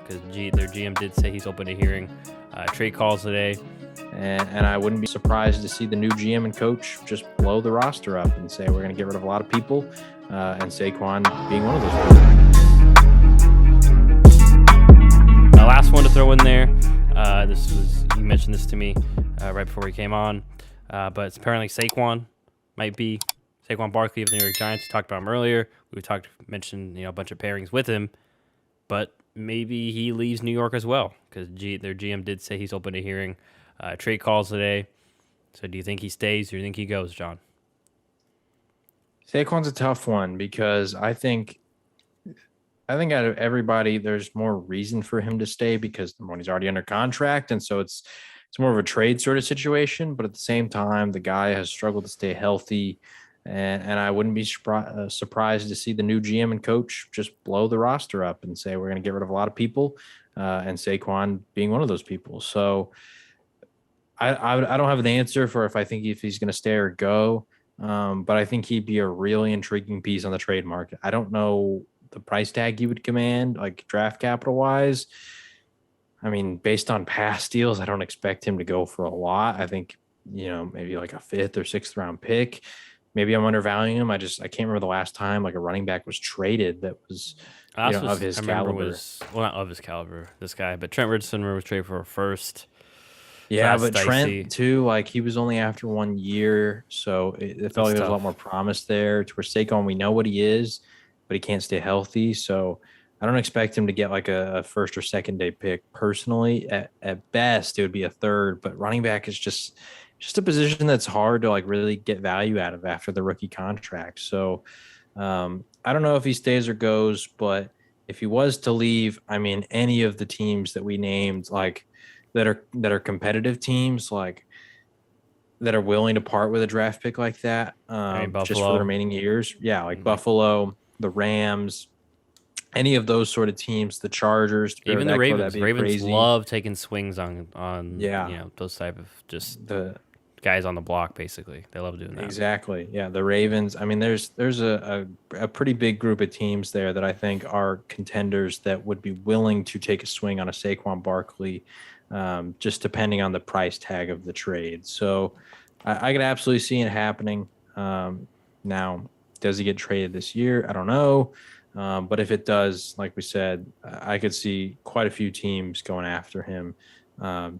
because their GM did say he's open to hearing trade calls today. And I wouldn't be surprised to see the new GM and coach just blow the roster up and say we're going to get rid of a lot of people, and Saquon being one of those people. Last one to throw in there. You mentioned this to me right before we came on, but it's apparently Saquon Barkley of the New York Giants. We talked about him earlier. Mentioned a bunch of pairings with him, but maybe he leaves New York as well because their GM did say he's open to hearing trade calls today. So do you think he stays or do you think he goes, John? Saquon's a tough one because I think out of everybody, there's more reason for him to stay because when he's already under contract, and so it's more of a trade sort of situation. But at the same time, the guy has struggled to stay healthy, and I wouldn't be surprised to see the new GM and coach just blow the roster up and say we're going to get rid of a lot of people, and Saquon being one of those people. So I don't have an answer for if he's going to stay or go, but I think he'd be a really intriguing piece on the trade market. I don't know the price tag he would command, like draft capital wise. I mean, based on past deals, I don't expect him to go for a lot. I think, maybe like a 5th or 6th round pick. Maybe I'm undervaluing him. I can't remember the last time like a running back was traded that was, of his caliber. Not of his caliber, this guy, but Trent Richardson was traded for a first. Yeah, but dicey. Trent too, like he was only after 1 year, so it felt like there was a lot more promise there. To where Saquon, we know what he is, but he can't stay healthy. So I don't expect him to get like a 1st or 2nd day pick. Personally, at best, it would be a 3rd. But running back is just a position that's hard to like really get value out of after the rookie contract. So I don't know if he stays or goes, but if he was to leave, I mean, any of the teams that we named, like that are competitive teams, like that are willing to part with a draft pick like that, just for the remaining years. Yeah, like Buffalo, the Rams, any of those sort of teams, the Chargers, even the Ravens. The Ravens love taking swings on those type of just the guys on the block. Basically, they love doing that. Exactly. Yeah, the Ravens. I mean, there's a pretty big group of teams there that I think are contenders that would be willing to take a swing on a Saquon Barkley, just depending on the price tag of the trade. So I could absolutely see it happening. Now, does he get traded this year? I don't know. But if it does, like we said, I could see quite a few teams going after him,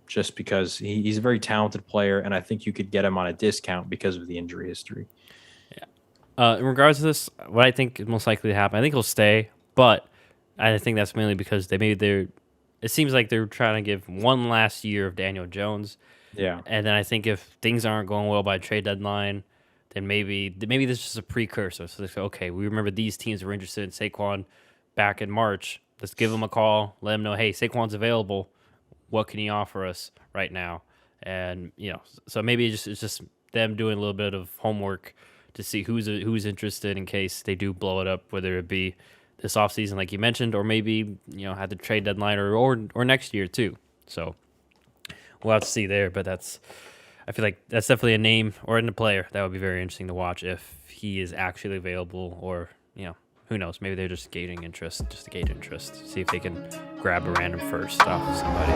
just because he's a very talented player, and I think you could get him on a discount because of the injury history. Yeah. In regards to this, what I think is most likely to happen, I think he'll stay, but I think that's mainly because it seems like they're trying to give one last year of Daniel Jones. Yeah. And then I think if things aren't going well by trade deadline, then maybe this is just a precursor. So they say, okay, we remember these teams were interested in Saquon back in March. Let's give them a call, let them know, hey, Saquon's available. What can he offer us right now? And so maybe it's just them doing a little bit of homework to see who's interested in case they do blow it up, whether it be this offseason, like you mentioned, or maybe at the trade deadline or next year too. So we'll have to see there. But I feel like that's definitely a name or a player that would be very interesting to watch if he is actually available, or who knows? Maybe they're just gauging interest, see if they can grab a random first off of somebody.